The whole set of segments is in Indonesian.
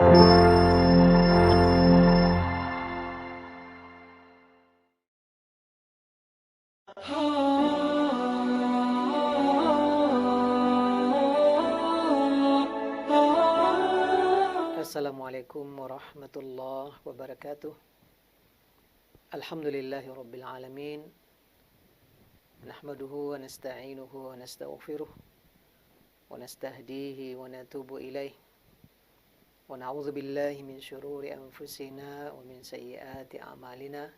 Assalamualaikum warahmatullahi wabarakatuh. Alhamdulillahi rabbil alamin. Nahmaduhu wa nasta'inuhu wa nastaghfiruh wa nastahdihi wa natubu ilaih. Wa na'udzu billahi min syururi anfusina wa min sayyiati a'malina.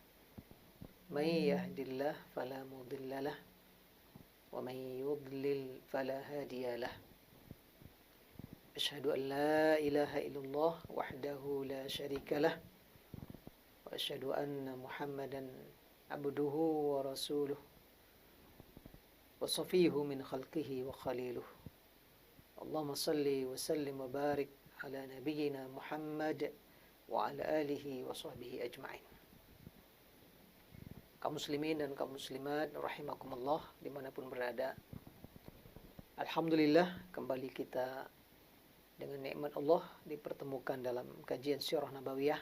May yahdihillahu fala mudhillalah wa may yudlil fala hadiyalah. Asyhadu an la ilaha illallah wahdahu la syarikalah wa asyhadu anna Muhammadan abduhu wa rasuluh wa safiyuhu min khalqihi wa khaliluh. Allahumma salli wa sallim wa barik ala nabiyyina Muhammad wa ala alihi wa sahbihi ajma'in. Kaum muslimin dan kaum muslimat rahimakumullah dimanapun berada, alhamdulillah kembali kita dengan nikmat Allah dipertemukan dalam kajian Sirah Nabawiyah.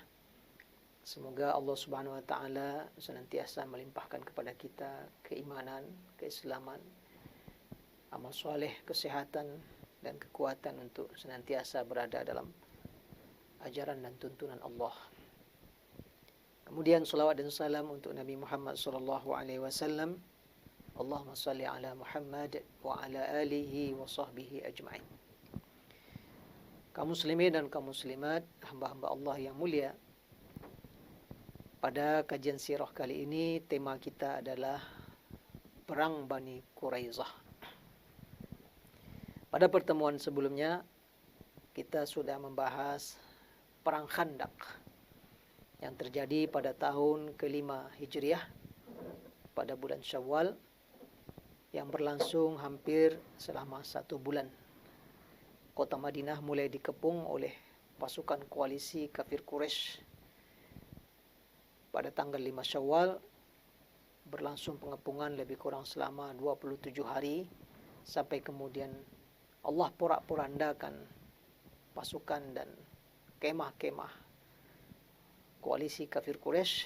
Semoga Allah Subhanahu wa taala senantiasa melimpahkan kepada kita keimanan, keislaman, amal soleh, kesehatan dan kekuatan untuk senantiasa berada dalam ajaran dan tuntunan Allah. Kemudian salawat dan salam untuk Nabi Muhammad sallallahu alaihi wasallam. Allahumma salli ala Muhammad wa ala alihi wa sahbihi ajma'in. Kaum muslimin dan kaum muslimat, hamba-hamba Allah yang mulia, pada kajian sirah kali ini tema kita adalah Perang Bani Quraizah. Pada pertemuan sebelumnya kita sudah membahas Perang Khandaq yang terjadi pada tahun ke-5 Hijriah pada bulan Syawal, yang berlangsung hampir selama 1 bulan. Kota Madinah mulai dikepung oleh pasukan koalisi kafir Quraisy. Pada tanggal 5 Syawal berlangsung pengepungan lebih kurang selama 27 hari, sampai kemudian Allah porak-porandakan pasukan dan kemah-kemah koalisi kafir Quraisy,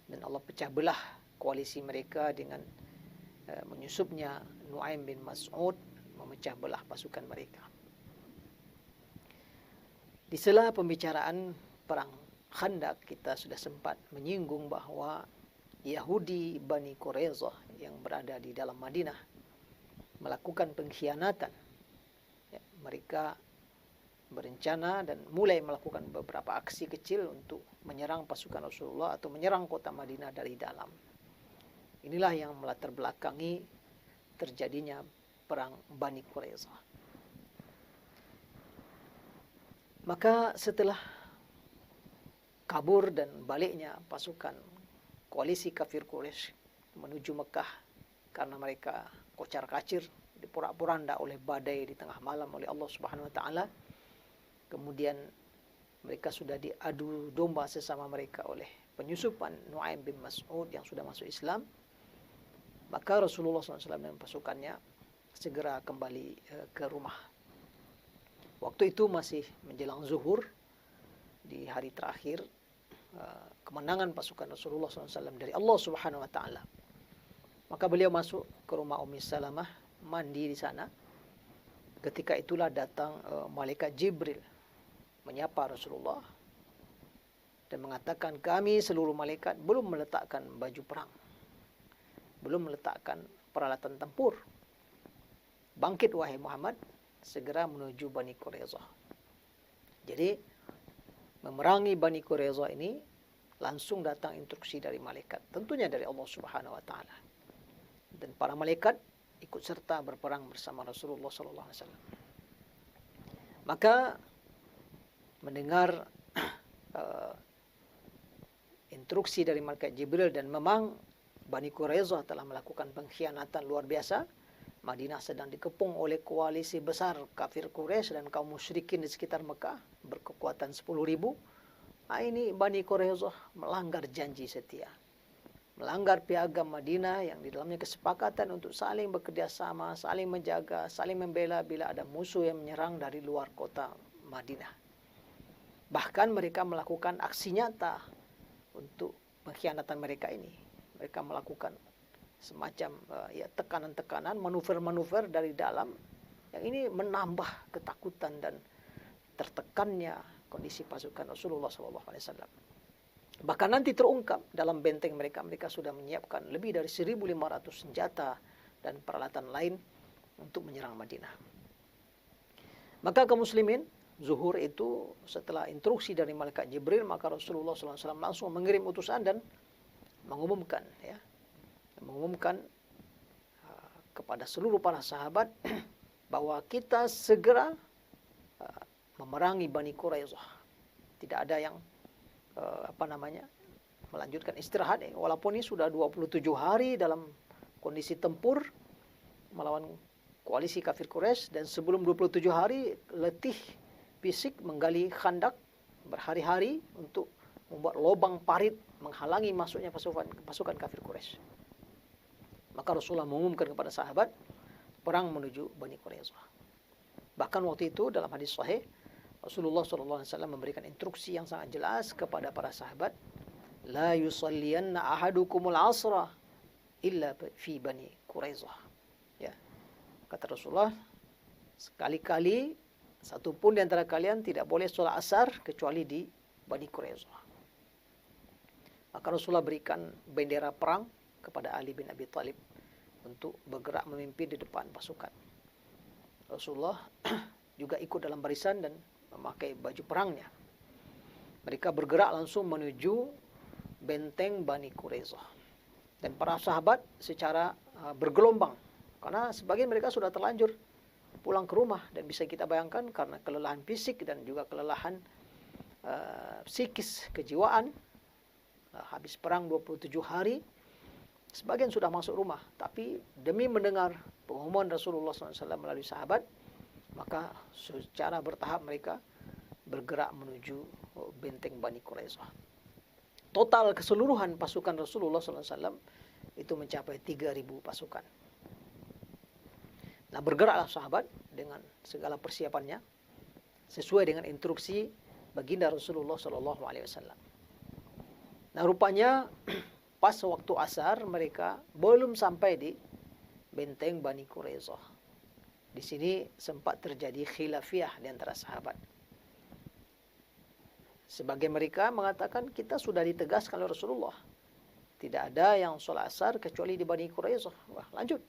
dan Allah pecah belah koalisi mereka dengan menyusupnya Nu'aim bin Mas'ud, memecah belah pasukan mereka. Di sela pembicaraan perang Khandaq, kita sudah sempat menyinggung bahwa Yahudi Bani Quraizah yang berada di dalam Madinah melakukan pengkhianatan. Ya, mereka berencana dan mulai melakukan beberapa aksi kecil untuk menyerang pasukan Rasulullah atau menyerang kota Madinah dari dalam. Inilah yang melatar belakangi terjadinya perang Bani Quraizah. Maka setelah kabur dan baliknya pasukan koalisi kafir Quraisy menuju Mekah, karena mereka kocar-kacir, diporak-poranda oleh badai di tengah malam oleh Allah Subhanahu wa taala. Kemudian mereka sudah diadu domba sesama mereka oleh penyusupan Nu'aim bin Mas'ud yang sudah masuk Islam. Maka Rasulullah SAW dan pasukannya segera kembali ke rumah. Waktu itu masih menjelang zuhur di hari terakhir kemenangan pasukan Rasulullah SAW dari Allah Subhanahu wa taala. Maka beliau masuk ke rumah Ummi Salamah, mandi di sana. Ketika itulah datang malaikat Jibril menyapa Rasulullah dan mengatakan, kami seluruh malaikat belum meletakkan baju perang, belum meletakkan peralatan tempur. Bangkit wahai Muhammad, segera menuju Bani Quraizah. Jadi memerangi Bani Quraizah ini langsung datang instruksi dari malaikat, tentunya dari Allah Subhanahu wa taala. Dan para malaikat ikut serta berperang bersama Rasulullah sallallahu alaihi wasallam. Maka mendengar instruksi dari malaikat Jibril, dan memang Bani Quraizah telah melakukan pengkhianatan luar biasa. Madinah sedang dikepung oleh koalisi besar kafir Quraisy dan kaum musyrikin di sekitar Mekah berkekuatan 10.000. Nah, ini Bani Quraizah melanggar janji setia, melanggar piagam Madinah yang di dalamnya kesepakatan untuk saling bekerjasama, saling menjaga, saling membela bila ada musuh yang menyerang dari luar kota Madinah. Bahkan mereka melakukan aksi nyata untuk pengkhianatan mereka ini. Mereka melakukan semacam tekanan-tekanan, manuver-manuver dari dalam yang ini menambah ketakutan dan tertekannya kondisi pasukan Rasulullah SAW. Bahkan nanti terungkap dalam benteng mereka, mereka sudah menyiapkan lebih dari 1.500 senjata dan peralatan lain untuk menyerang Madinah. Maka kaum muslimin, zuhur itu setelah instruksi dari malaikat Jibril, maka Rasulullah SAW langsung mengirim utusan dan mengumumkan kepada seluruh para sahabat bahwa kita segera memerangi Bani Quraisyah. Tidak ada yang melanjutkan istirahat, walaupun ini sudah 27 hari dalam kondisi tempur melawan koalisi kafir Quraisy, dan sebelum 27 hari letih fisik menggali khandak berhari-hari untuk membuat lubang parit menghalangi masuknya pasukan kafir Quraisy. Maka Rasulullah mengumumkan kepada sahabat perang menuju Bani Quraisyah. Bahkan waktu itu dalam hadis sahih Rasulullah SAW memberikan instruksi yang sangat jelas kepada para sahabat, la yusalliyanna ahadukumul asra illa fi Bani Quraisyah. Ya. Kata Rasulullah, sekali-kali satu pun di antara kalian tidak boleh sholat asar kecuali di Bani Quraisyah. Maka Rasulullah berikan bendera perang kepada Ali bin Abi Thalib untuk bergerak memimpin di depan pasukan. Rasulullah juga ikut dalam barisan dan memakai baju perangnya. Mereka bergerak langsung menuju benteng Bani Quraisyah. Dan para sahabat secara bergelombang, karena sebagian mereka sudah terlanjur pulang ke rumah, dan bisa kita bayangkan karena kelelahan fisik dan juga kelelahan psikis, kejiwaan. Habis perang 27 hari, sebagian sudah masuk rumah, tapi demi mendengar pengumuman Rasulullah SAW melalui sahabat, maka secara bertahap mereka bergerak menuju benteng Bani Quraisyah. Total keseluruhan pasukan Rasulullah SAW itu mencapai 3.000 pasukan. Nah, bergeraklah sahabat dengan segala persiapannya sesuai dengan instruksi baginda Rasulullah SAW. Nah, rupanya pas waktu asar mereka belum sampai di benteng Bani Quraisyah. Di sini sempat terjadi khilafiyah di antara sahabat. Sebagian mereka mengatakan kita sudah ditegaskan oleh Rasulullah, tidak ada yang sholat asar kecuali di Bani Quraisyah. Wah, lanjut.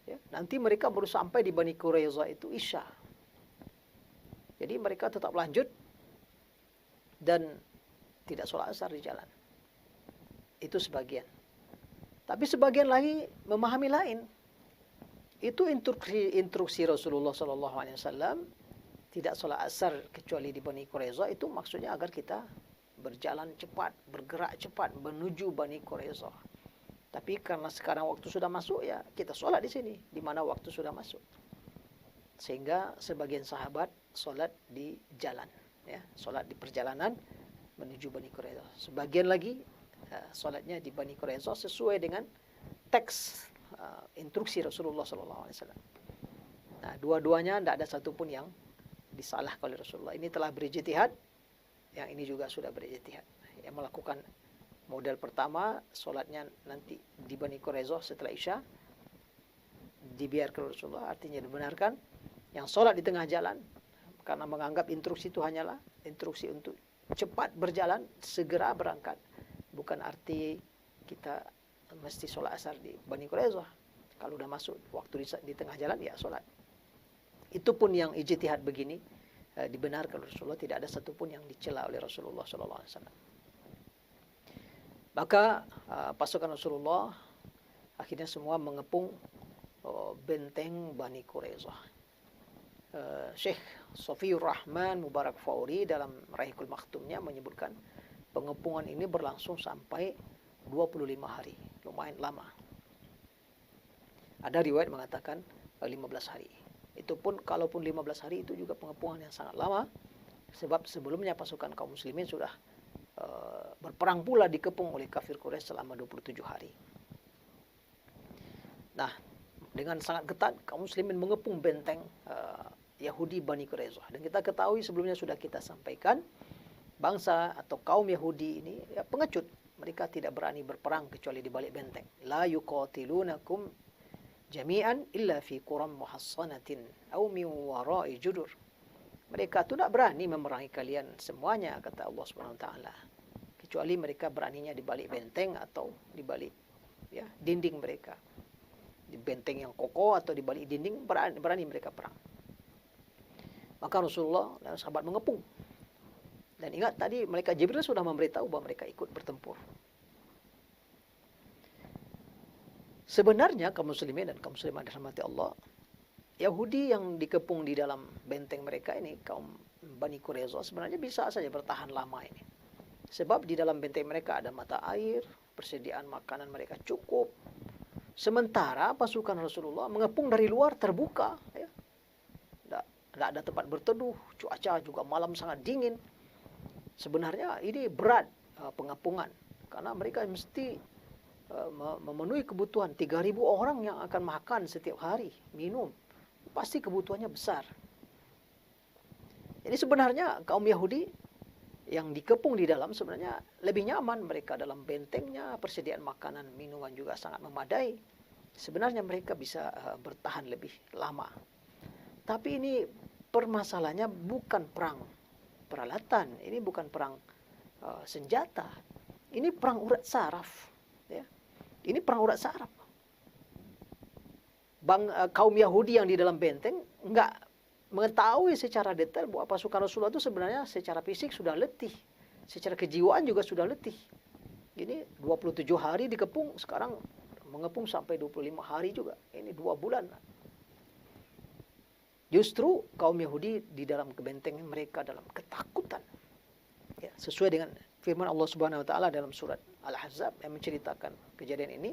Ya, nanti mereka baru sampai di Bani Quraisyah itu Isya. Jadi mereka tetap lanjut dan tidak sholat asar di jalan. Itu sebagian. Tapi sebagian lagi memahami lain. Itu instruksi Rasulullah SAW, tidak sholat asar kecuali di Bani Quraisyah, itu maksudnya agar kita berjalan cepat, bergerak cepat menuju Bani Quraisyah. Tapi karena sekarang waktu sudah masuk, ya kita sholat di sini, di mana waktu sudah masuk. Sehingga sebagian sahabat sholat di jalan, ya, sholat di perjalanan menuju Bani Quraisyah. Sebagian lagi sholatnya di Bani Quraisyah sesuai dengan teks instruksi Rasulullah SAW. Nah, dua-duanya tidak ada satupun yang disalahkan oleh Rasulullah. Ini telah berijtihad, yang ini juga sudah berijtihad. Yang melakukan model pertama, sholatnya nanti di Bani Quraisyah setelah Isya, dibiarkan Rasulullah, artinya dibenarkan. Yang sholat di tengah jalan, karena menganggap instruksi itu hanyalah instruksi untuk cepat berjalan, segera berangkat. Bukan arti kita mesti sholat asar di Bani Quraisyah. Kalau udah masuk waktu di tengah jalan, ya sholat. Itu pun yang ijtihad begini dibenarkan oleh Rasulullah, tidak ada satupun yang dicela oleh Rasulullah SAW. Maka pasukan Rasulullah akhirnya semua mengepung benteng Bani Quraisyah. Syekh Safiyur Rahman Mubarak Fauri dalam Rahiqul Maktumnya menyebutkan pengepungan ini berlangsung sampai 25 hari, lumayan lama. Ada riwayat mengatakan 15 hari. Itu pun kalaupun 15 hari itu juga pengepungan yang sangat lama, sebab sebelumnya pasukan kaum muslimin sudah berperang pula dikepung oleh kafir Quraisy selama 27 hari. Nah, dengan sangat ketat kaum muslimin mengepung benteng Yahudi Bani Quraisyah. Dan kita ketahui sebelumnya sudah kita sampaikan, bangsa atau kaum Yahudi ini ya pengecut. Mereka tidak berani berperang kecuali di balik benteng. La yuqatilunakum jami'an illa fi quram muhassanatin aw min wara'i judur. Mereka tidak berani memerangi kalian semuanya, kata Allah Subhanahu wa taala. Kecuali mereka beraninya di balik benteng atau di balik ya dinding mereka. Di benteng yang kokoh atau di balik dinding berani mereka perang. Maka Rasulullah dan sahabat mengepung. Dan ingat tadi malaikat Jibril sudah memberitahu bahwa mereka ikut bertempur. Sebenarnya kaum muslimin dan kaum muslimat dirahmati Allah, Yahudi yang dikepung di dalam benteng mereka ini, kaum Bani Quraisyah, sebenarnya bisa saja bertahan lama ini. Sebab di dalam benteng mereka ada mata air, persediaan makanan mereka cukup. Sementara pasukan Rasulullah mengepung dari luar terbuka. Ya. Tidak ada tempat berteduh, cuaca juga malam sangat dingin. Sebenarnya ini berat pengepungan. Karena mereka mesti memenuhi kebutuhan 3.000 orang yang akan makan setiap hari, minum. Pasti kebutuhannya besar. Jadi sebenarnya kaum Yahudi yang dikepung di dalam sebenarnya lebih nyaman. Mereka dalam bentengnya, persediaan makanan, minuman juga sangat memadai. Sebenarnya mereka bisa bertahan lebih lama. Tapi ini permasalahannya bukan perang peralatan. Ini bukan perang senjata. Ini perang urat saraf. Ya. Ini perang urat saraf. Kaum Yahudi yang di dalam benteng enggak mengetahui secara detail bahwa pasukan Rasulullah itu sebenarnya secara fisik sudah letih. Secara kejiwaan juga sudah letih. Ini 27 hari dikepung, sekarang mengepung sampai 25 hari juga. Ini 2 bulan. Justru kaum Yahudi di dalam kebentengan mereka dalam ketakutan. Ya, sesuai dengan firman Allah Subhanahu wa taala dalam surat Al-Ahzab yang menceritakan kejadian ini.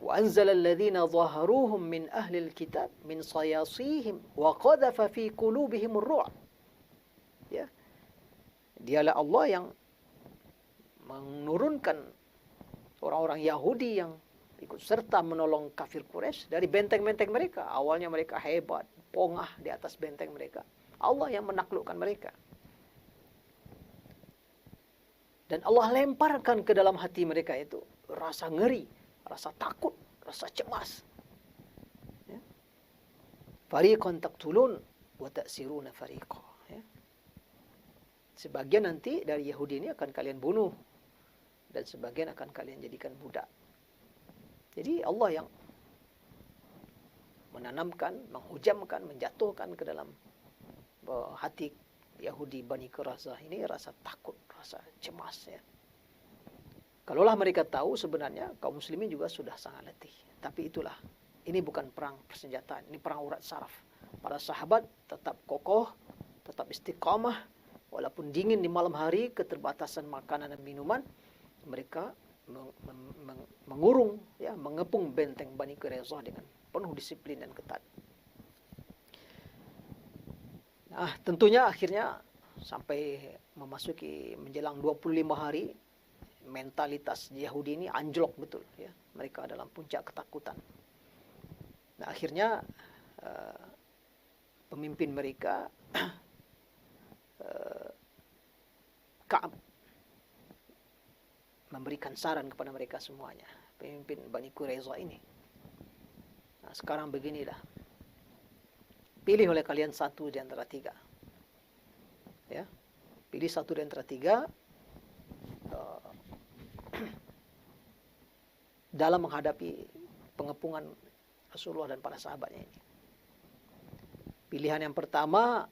وَأَنْزَلَ الَّذِينَ ظَهَرُوهُمْ مِنْ أَهْلِ الْكِتَابِ مِنْ صَيَاصِيهِمْ وَقَذَفَ فِي قُلُوبِهِمُ الرُّعْبَ. Ya. Dialah Allah yang menurunkan orang-orang Yahudi yang ikut serta menolong kafir Quraisy dari benteng-benteng mereka. Awalnya mereka hebat, pongah di atas benteng mereka. Allah yang menaklukkan mereka. Dan Allah lemparkan ke dalam hati mereka itu rasa ngeri, rasa takut, rasa cemas. Ya. Fariqan taqtulun wa ta'siruna fariqa. Ya. Sebagian nanti dari Yahudi ini akan kalian bunuh dan sebagian akan kalian jadikan budak. Jadi Allah yang menanamkan, menghujamkan, menjatuhkan ke dalam hati Yahudi Bani Quraisyah ini rasa takut, rasa cemas ya. Kalaulah mereka tahu sebenarnya kaum muslimin juga sudah sangat letih. Tapi itulah, ini bukan perang persenjataan, ini perang urat saraf. Para sahabat tetap kokoh, tetap istiqamah, walaupun dingin di malam hari, keterbatasan makanan dan minuman, mereka mengurung, ya, mengepung benteng Bani Quraisyah dengan penuh disiplin dan ketat. Nah, tentunya akhirnya sampai memasuki menjelang 25 hari, mentalitas Yahudi ini anjlok betul, ya. Mereka dalam puncak ketakutan. Nah, akhirnya pemimpin mereka Ka'ab memberikan saran kepada mereka semuanya, pemimpin Bani Quraisyah ini. Nah, sekarang beginilah. Pilih oleh kalian satu di antara tiga. Ya. Pilih satu di antara tiga dalam menghadapi pengepungan Rasulullah dan para sahabatnya ini. Pilihan yang pertama,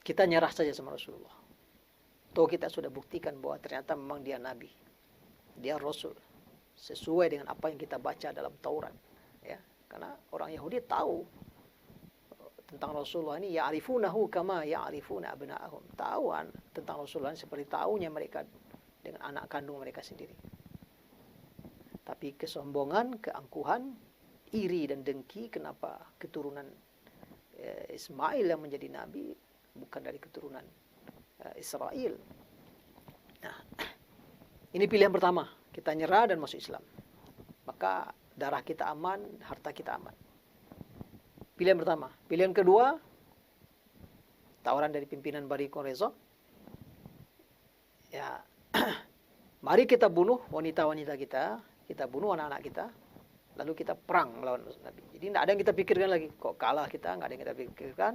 kita nyerah saja sama Rasulullah. Toh kita sudah buktikan bahwa ternyata memang dia Nabi, dia Rasul, sesuai dengan apa yang kita baca dalam Taurat. Ya, karena orang Yahudi tahu tentang Rasulullah ini, ya'rifunahu kama ya'rifuna abna'ahum. Tahu tentang Rasulullah seperti tahunya mereka dengan anak kandung mereka sendiri. Tapi kesombongan, keangkuhan, iri dan dengki, kenapa keturunan Ismail yang menjadi nabi bukan dari keturunan Israel. Nah, ini pilihan pertama, kita nyerah dan masuk Islam. Maka darah kita aman, harta kita aman. Pilihan pertama. Pilihan kedua, tawaran dari pimpinan Bani Quraisyah, ya, mari kita bunuh wanita-wanita kita bunuh anak-anak kita, lalu kita perang melawan Nabi. Jadi tidak ada yang kita pikirkan lagi. Kok kalah kita, nggak ada yang kita pikirkan.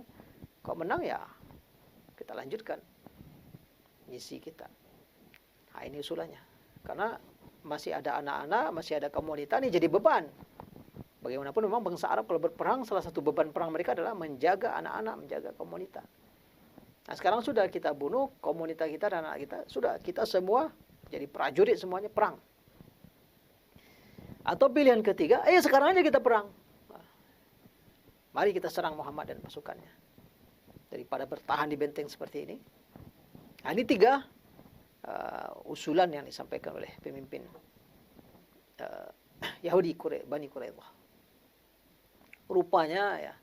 Kok menang ya, kita lanjutkan misi kita. Nah, ini usulannya. Karena masih ada anak-anak, masih ada kaum wanita, ini jadi beban. Bagaimanapun memang bangsa Arab kalau berperang, salah satu beban perang mereka adalah menjaga anak-anak, menjaga kaum wanita. Nah, sekarang sudah kita bunuh kaum wanita kita dan anak kita. Sudah, kita semua jadi prajurit semuanya perang. Atau pilihan ketiga, sekarang aja kita perang. Mari kita serang Muhammad dan pasukannya. Daripada bertahan di benteng seperti ini. Nah, ini tiga usulan yang disampaikan oleh pemimpin Yahudi Bani Quraisyah. Rupanya ya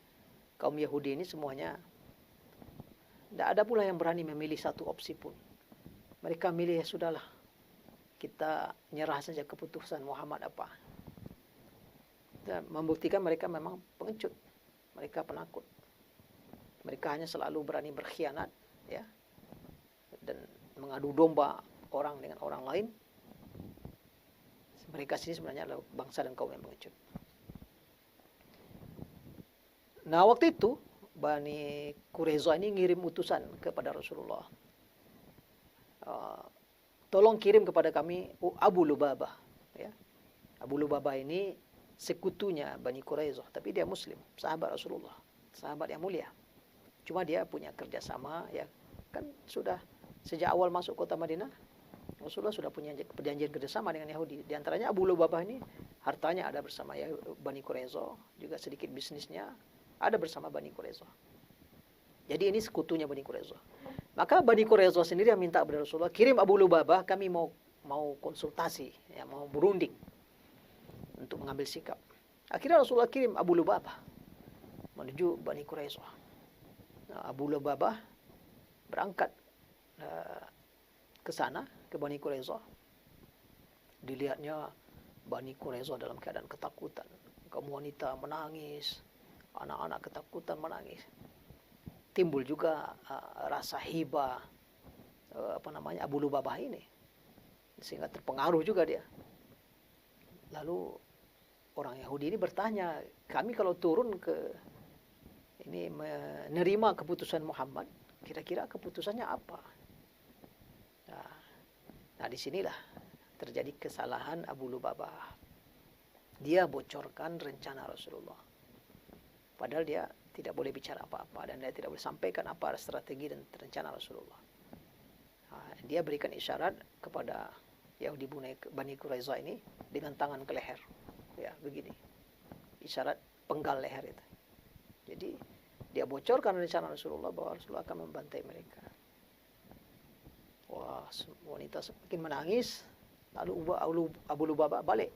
kaum Yahudi ini semuanya tidak ada pula yang berani memilih satu opsi pun. Mereka milih ya sudahlah, kita nyerah saja keputusan Muhammad apa. Dan membuktikan mereka memang pengecut, mereka penakut. Mereka hanya selalu berani berkhianat, ya, dan mengadu domba orang dengan orang lain. Mereka sini sebenarnya adalah bangsa dan kaum yang pengecut. Nah, waktu itu Bani Quraisyah ini ngirim utusan kepada Rasulullah. Tolong kirim kepada kami Abu Lubabah. Ya. Abu Lubabah ini sekutunya Bani Quraisyah, tapi dia Muslim, sahabat Rasulullah, sahabat yang mulia. Cuma dia punya kerjasama, ya kan sudah sejak awal masuk kota Madinah, Rasulullah sudah punya perjanjian kerjasama dengan Yahudi. Di antaranya Abu Lubabah ini hartanya ada bersama Bani Quraisyah, juga sedikit bisnisnya ada bersama Bani Quraisyah. Jadi ini sekutunya Bani Quraisyah. Maka Bani Quraisyah sendiri yang minta kepada Rasulullah, kirim Abu Lubabah, kami mau konsultasi, ya, mau berunding untuk mengambil sikap. Akhirnya Rasulullah kirim Abu Lubabah menuju Bani Quraisyah. Nah, Abu Lubabah berangkat ke sana, ke Bani Quraisyah. Dilihatnya Bani Quraisyah dalam keadaan ketakutan. Kaum wanita menangis, anak-anak ketakutan menangis. Timbul juga rasa hibah Abu Lubabah ini, sehingga terpengaruh juga dia. Lalu orang Yahudi ini bertanya, kami kalau turun ke ini menerima keputusan Muhammad, kira-kira keputusannya apa? Nah, disinilah terjadi kesalahan Abu Lubabah. Dia bocorkan rencana Rasulullah. Padahal dia tidak boleh bicara apa-apa dan dia tidak boleh sampaikan apa strategi dan rencana Rasulullah. Nah, dia berikan isyarat kepada Yahudi Bani Quraisyah ini dengan tangan ke leher. Ya, begini. Isyarat penggal leher itu. Jadi dia bocorkan rencana Rasulullah bahwa Rasulullah akan membantai mereka. Wah, wanita semakin menangis. Lalu Abu Lubabah balik.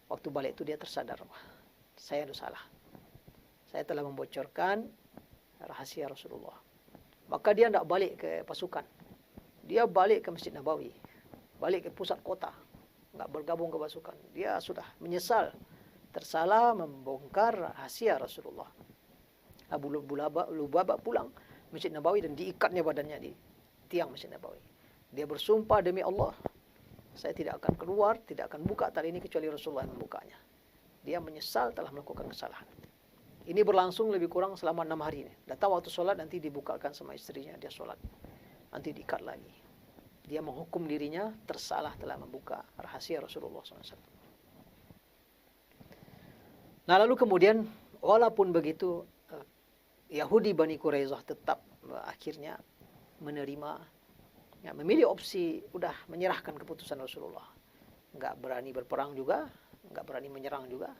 Waktu balik itu dia tersadar, wah, saya itu salah. Saya telah membocorkan rahasia Rasulullah. Maka dia tidak balik ke pasukan. Dia balik ke Masjid Nabawi. Balik ke pusat kota. Tidak bergabung ke pasukan. Dia sudah menyesal. Tersalah membongkar rahasia Rasulullah. Abu Lubabah pulang Masjid Nabawi dan diikatnya badannya di tiang Masjid Nabawi. Dia bersumpah demi Allah, saya tidak akan keluar, tidak akan buka tali ini kecuali Rasulullah yang membukanya. Dia menyesal telah melakukan kesalahan. Ini berlangsung lebih kurang selama 6 hari ini. Datang waktu sholat nanti dibukakan sama istrinya, dia sholat. Nanti diikat lagi. Dia menghukum dirinya tersalah telah membuka rahasia Rasulullah SAW. Nah, lalu kemudian walaupun begitu Yahudi Bani Quraisyah tetap akhirnya menerima, ya, memilih opsi udah menyerahkan keputusan Rasulullah. Enggak berani berperang juga, enggak berani menyerang juga.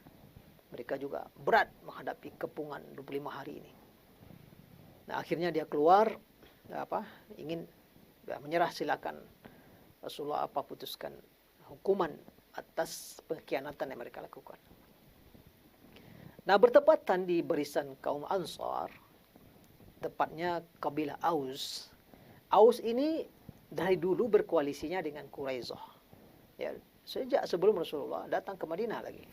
Mereka juga berat menghadapi kepungan 25 hari ini. Nah, akhirnya dia keluar, ingin menyerah, silakan Rasulullah putuskan hukuman atas pengkhianatan yang mereka lakukan. Nah, bertepatan di barisan kaum Ansar, tepatnya kabilah Aus. Aus ini dari dulu berkoalisinya dengan Quraisyah. Ya, sejak sebelum Rasulullah datang ke Madinah lagi.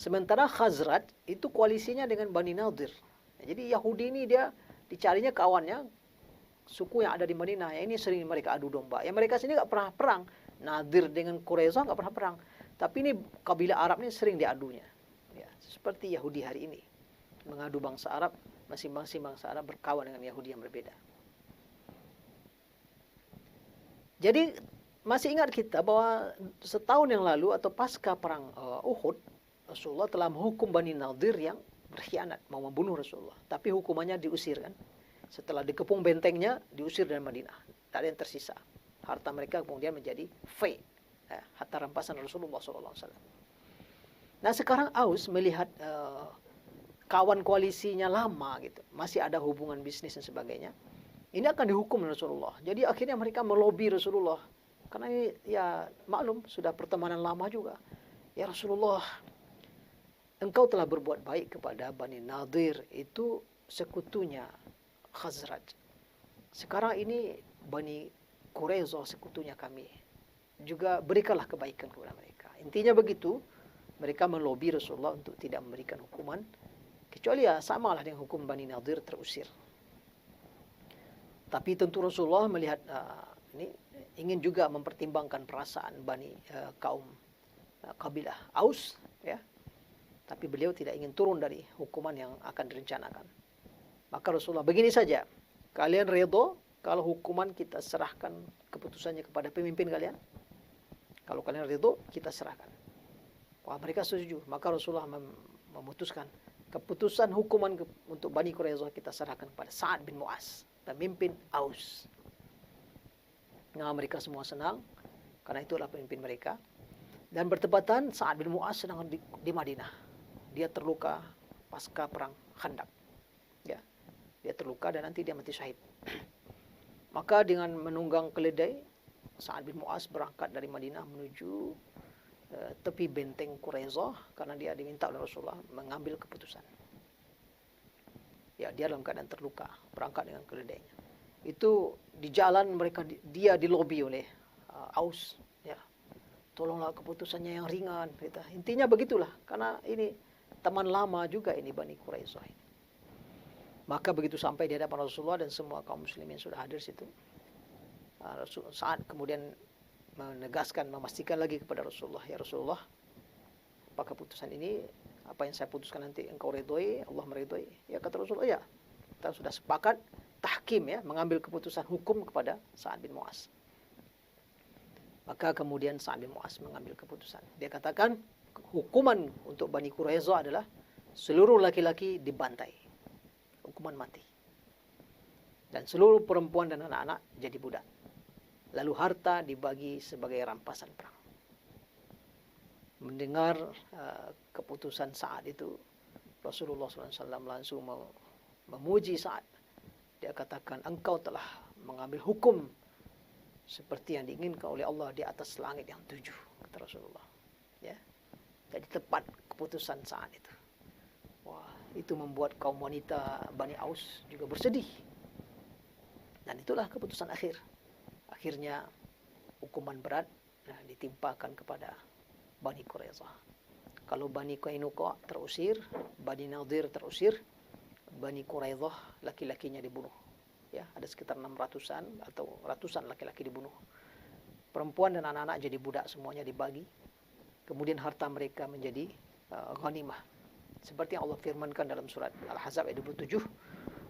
Sementara Khazraj itu koalisinya dengan Bani Nadir. Jadi Yahudi ini dia dicarinya kawannya, suku yang ada di Madinah. Yang ini sering mereka adu domba. Yang mereka sini nggak pernah perang. Nadir dengan Quraisy nggak pernah perang. Tapi ini kabilah Arab ini sering diadunya. Ya, seperti Yahudi hari ini. Mengadu bangsa Arab, masing-masing bangsa Arab berkawan dengan Yahudi yang berbeda. Jadi masih ingat kita bahwa setahun yang lalu atau pasca perang Uhud, Rasulullah telah menghukum Bani Nadir yang berkhianat, mau membunuh Rasulullah. Tapi hukumannya diusir kan. Setelah dikepung bentengnya, diusir dari Madinah. Tak ada yang tersisa. Harta mereka kemudian menjadi fai, harta rampasan Rasulullah SAW. Nah sekarang Aus melihat kawan koalisinya lama gitu, masih ada hubungan bisnis dan sebagainya. Ini akan dihukum Rasulullah. Jadi akhirnya mereka melobi Rasulullah. Karena ini ya maklum sudah pertemanan lama juga. Ya Rasulullah, engkau telah berbuat baik kepada Bani Nadir, itu sekutunya Khazraj. Sekarang ini Bani Quraizy sekutunya kami. Juga berikanlah kebaikan kepada mereka. Intinya begitu, mereka melobi Rasulullah untuk tidak memberikan hukuman. Kecuali ya samalah dengan hukum Bani Nadir terusir. Tapi tentu Rasulullah melihat ini ingin juga mempertimbangkan perasaan kaum kabilah Aus, ya. Tapi beliau tidak ingin turun dari hukuman yang akan direncanakan. Maka Rasulullah, begini saja, kalian redha kalau hukuman kita serahkan keputusannya kepada pemimpin kalian? Kalau kalian redha, kita serahkan. Wah, mereka setuju. Maka Rasulullah memutuskan keputusan hukuman untuk Bani Quraizy kita serahkan kepada Sa'ad bin Mu'az, pemimpin Aus. Nah, mereka semua senang karena itu adalah pemimpin mereka. Dan bertepatan Sa'ad bin Mu'az sedang di Madinah. Dia terluka pasca perang Khandaq. Ya. Dia terluka dan nanti dia mati syahid. Maka dengan menunggang keledai, Sa'ad bin Mu'az berangkat dari Madinah menuju tepi benteng Quraizy karena dia diminta oleh Rasulullah mengambil keputusan. Ya, dia dalam keadaan terluka, berangkat dengan keledainya. Itu di jalan mereka dia dilobi oleh Aus, ya. Tolonglah keputusannya yang ringan, gitu. Intinya begitulah, karena ini teman lama juga ini Bani Quraizy. Maka begitu sampai di hadapan Rasulullah dan semua kaum muslimin sudah hadir situ, saat kemudian menegaskan, memastikan lagi kepada Rasulullah, ya Rasulullah, apa keputusan ini, apa yang saya putuskan nanti engkau redhoi, Allah meridhoi? Ya kata Rasulullah, ya kita sudah sepakat tahkim, ya, mengambil keputusan hukum kepada Sa'ad bin Mu'az. Maka kemudian Sa'ad bin Mu'az mengambil keputusan. Dia katakan hukuman untuk Bani Quraizy adalah seluruh laki-laki dibantai, hukuman mati, dan seluruh perempuan dan anak-anak jadi budak. Lalu harta dibagi sebagai rampasan perang. Mendengar keputusan Sa'ad itu, Rasulullah SAW langsung memuji Sa'ad. Dia katakan, engkau telah mengambil hukum seperti yang diinginkan oleh Allah di atas langit yang 7, kata Rasulullah. Ya, jadi tepat keputusan Sa'ad itu. Wah, itu membuat kaum wanita Bani Aus juga bersedih. Dan itulah keputusan akhir. Akhirnya hukuman berat ditimpakan kepada Bani Quraizy. Kalau Bani Qainuqa terusir, Bani Nadir terusir, Bani Quraizy laki-lakinya dibunuh. Ya, ada sekitar 600-an atau ratusan laki-laki dibunuh. Perempuan dan anak-anak jadi budak, semuanya dibagi. Kemudian harta mereka menjadi ghanimah. Seperti yang Allah firmankan dalam surat Al-Ahzab ayat 27,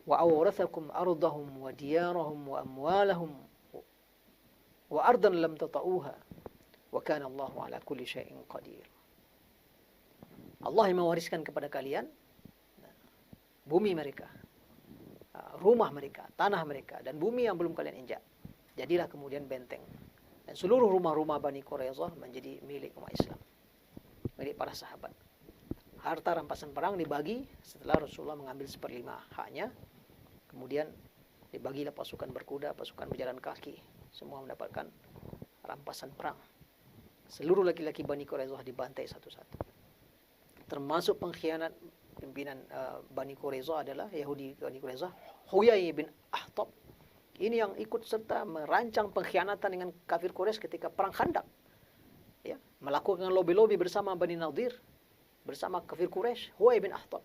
wa awrathakum ardahum wa diyarahum wa amwalahum wa ardan lam tata'uha wa kana Allahu ala kulli syai'in qadir. Allah yang mewariskan kepada kalian bumi mereka, rumah mereka, tanah mereka, dan bumi yang belum kalian injak. Jadilah kemudian benteng. Dan seluruh rumah-rumah Bani Quraizy menjadi milik umat Islam, milik para sahabat. Harta rampasan perang dibagi setelah Rasulullah mengambil 1/5 haknya. Kemudian dibagilah pasukan berkuda, pasukan berjalan kaki. Semua mendapatkan rampasan perang. Seluruh laki-laki Bani Quraizy dibantai satu-satu. Termasuk pengkhianat pimpinan Bani Quraizy adalah Yahudi Bani Quraizy, Huyai bin Akhtab. Ini yang ikut serta merancang pengkhianatan dengan kafir Quraisy ketika perang Khandaq. Ya, melakukan lobby-lobby bersama Bani Nadir, bersama kafir Quraisy, Huyai bin Akhtab.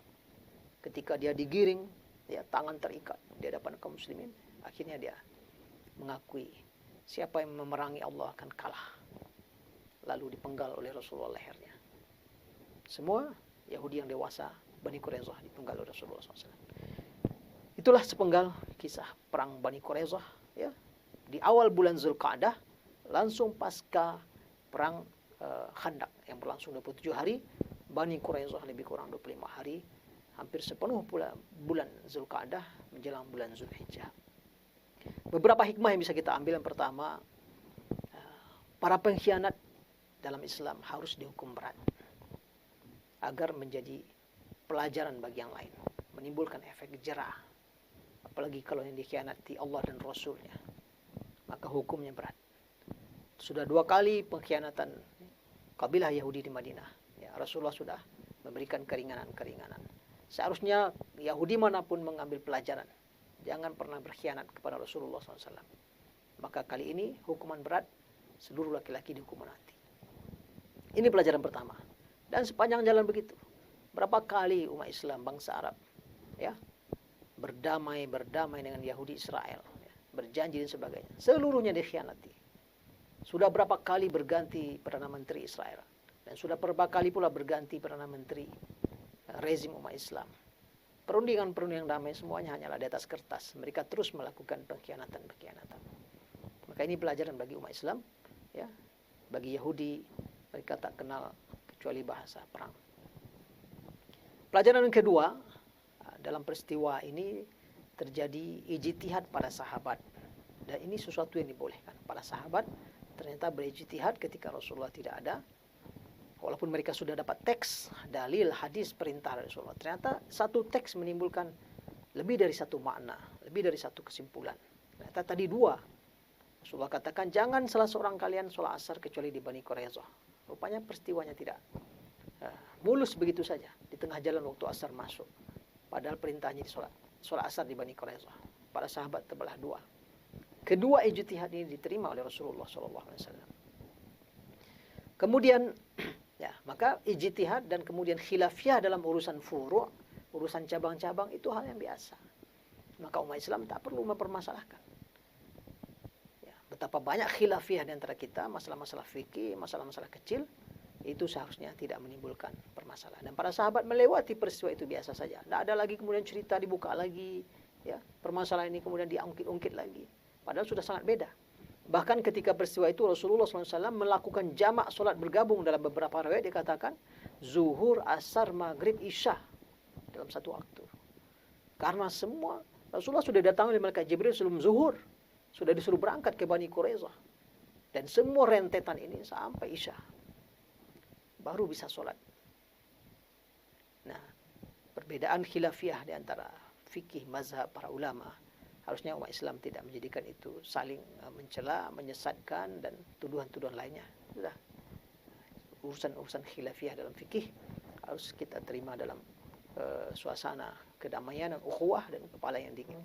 ketika dia digiring, ya, tangan terikat di hadapan kaum muslimin, akhirnya dia mengakui siapa yang memerangi Allah akan kalah. Lalu dipenggal oleh Rasulullah lehernya. Semua Yahudi yang dewasa, Bani Quraisyah, dipenggal oleh Rasulullah SAW. Itulah sepenggal kisah perang Bani Quraisyah, ya, di awal bulan Zulqa'dah, langsung pasca perang Khandaq yang berlangsung 27 hari, Bani Quraisyah lebih kurang 25 hari, hampir sepenuh pula bulan Zulqa'dah menjelang bulan Zulhijjah. Beberapa hikmah yang bisa kita ambil. Yang pertama, para pengkhianat dalam Islam harus dihukum berat agar menjadi pelajaran bagi yang lain, menimbulkan efek jerah. Apalagi kalau yang dikhianati Allah dan Rasulnya, maka hukumnya berat. Sudah 2 kali pengkhianatan kabilah Yahudi di Madinah, ya, Rasulullah sudah memberikan keringanan-keringanan. Seharusnya Yahudi manapun mengambil pelajaran, jangan pernah berkhianat kepada Rasulullah SAW. Maka kali ini hukuman berat, seluruh laki-laki dihukum mati. Ini pelajaran pertama. Dan sepanjang jalan begitu, berapa kali umat Islam, bangsa Arab, ya, berdamai dengan Yahudi Israel, ya, berjanji dan sebagainya. Seluruhnya dikhianati. Sudah berapa kali berganti Perdana Menteri Israel, dan sudah berapa kali pula berganti Perdana Menteri rezim umat Islam. Perundingan-perundingan damai semuanya hanyalah di atas kertas. Mereka terus melakukan pengkhianatan. Maka ini pelajaran bagi umat Islam, ya. Bagi Yahudi, mereka tak kenal kecuali bahasa perang. Pelajaran yang kedua, dalam peristiwa ini terjadi ijtihad para sahabat. Dan ini sesuatu yang dibolehkan. Para sahabat ternyata berijtihad ketika Rasulullah tidak ada. Walaupun mereka sudah dapat teks, dalil, hadis, perintah dari Rasulullah, ternyata satu teks menimbulkan lebih dari satu makna, lebih dari satu kesimpulan. Ternyata tadi 2. Rasulullah katakan, jangan salah seorang kalian sholat asar kecuali di Bani Quraisyah. Rupanya peristiwanya tidak mulus begitu saja. Di tengah jalan waktu asar masuk. Padahal perintahnya di sholat asar di Bani Quraisyah. Para sahabat terbelah 2. Kedua ijtihad ini diterima oleh Rasulullah SAW. Kemudian, ya, maka ijtihad dan kemudian khilafiyah dalam urusan furu', urusan cabang-cabang, itu hal yang biasa. Maka umat Islam tak perlu mempermasalahkan. Betapa banyak khilafiyah di antara kita, masalah-masalah fikih, masalah-masalah kecil, itu seharusnya tidak menimbulkan permasalahan. Dan para sahabat melewati peristiwa itu biasa saja. Tidak ada lagi kemudian cerita dibuka lagi, ya, permasalahan ini kemudian diungkit-ungkit lagi. Padahal sudah sangat beda. Bahkan ketika peristiwa itu Rasulullah SAW melakukan jamak solat bergabung. Dalam beberapa riwayat dikatakan zuhur, asar, maghrib, isya dalam satu waktu. Karena semua Rasulullah sudah datang oleh malaikat Jibril sebelum zuhur. Sudah disuruh berangkat ke Bani Quraisyah. Dan semua rentetan ini sampai Isya. Baru bisa sholat. Nah, perbedaan khilafiyah di antara fikih mazhab para ulama, harusnya umat Islam tidak menjadikan itu saling mencela, menyesatkan, dan tuduhan-tuduhan lainnya. Sudah. Urusan-urusan khilafiyah dalam fikih harus kita terima dalam suasana kedamaian dan ukhuwah dan kepala yang dingin.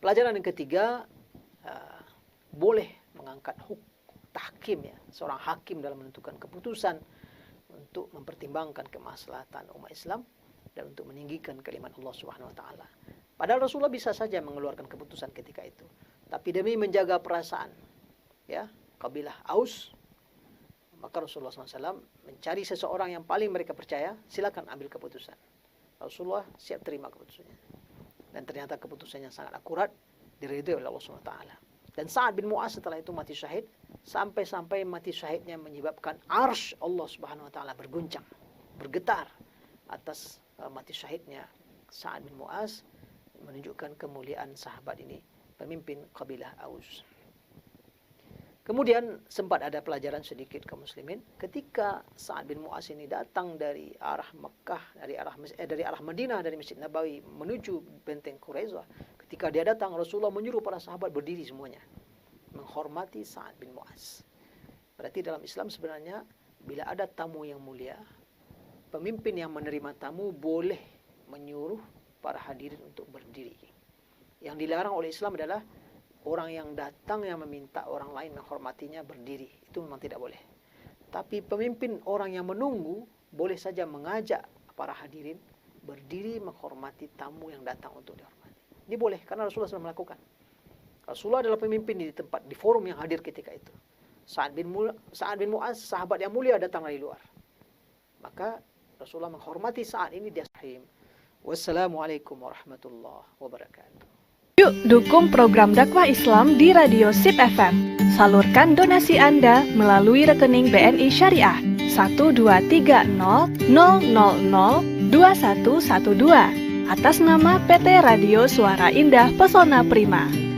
Pelajaran yang ketiga, boleh mengangkat tahkim, ya, seorang hakim dalam menentukan keputusan untuk mempertimbangkan kemaslahatan umat Islam dan untuk meninggikan kalimat Allah Subhanahu wa taala. Padahal Rasulullah bisa saja mengeluarkan keputusan ketika itu, tapi demi menjaga perasaan, ya, kabilah Aus, maka Rasulullah SAW mencari seseorang yang paling mereka percaya, silakan ambil keputusan. Rasulullah siap terima keputusannya. Dan ternyata keputusannya sangat akurat, diridhoi oleh Allah Subhanahu wa taala. Dan Sa'ad bin Mu'az setelah itu mati syahid, sampai mati syahidnya menyebabkan arsy Allah Subhanahu wa taala berguncang, bergetar atas mati syahidnya Sa'ad bin Mu'az, menunjukkan kemuliaan sahabat ini, pemimpin kabilah Aus. Kemudian sempat ada pelajaran sedikit kaum muslimin ketika Sa'ad bin Mu'az ini datang dari arah Mekah, dari arah Madinah, dari Masjid Nabawi menuju benteng Quraisyah. Ketika dia datang, Rasulullah menyuruh para sahabat berdiri semuanya, menghormati Sa'ad bin Mu'az. Berarti dalam Islam sebenarnya bila ada tamu yang mulia, pemimpin yang menerima tamu boleh menyuruh para hadirin untuk berdiri. Yang dilarang oleh Islam adalah orang yang datang yang meminta orang lain menghormatinya berdiri. Itu memang tidak boleh. Tapi pemimpin orang yang menunggu boleh saja mengajak para hadirin berdiri menghormati tamu yang datang untuk dihormati. Ini boleh karena Rasulullah SAW melakukan. Rasulullah adalah pemimpin di tempat, di forum yang hadir ketika itu. Sa'ad bin Mu'az, sahabat yang mulia, datang dari luar. Maka Rasulullah menghormati Sa'ad ini dia sahim. Wassalamualaikum warahmatullahi wabarakatuh. Yuk dukung program dakwah Islam di Radio SIP FM. Salurkan donasi Anda melalui rekening BNI Syariah 12300002112 atas nama PT Radio Suara Indah Pesona Prima.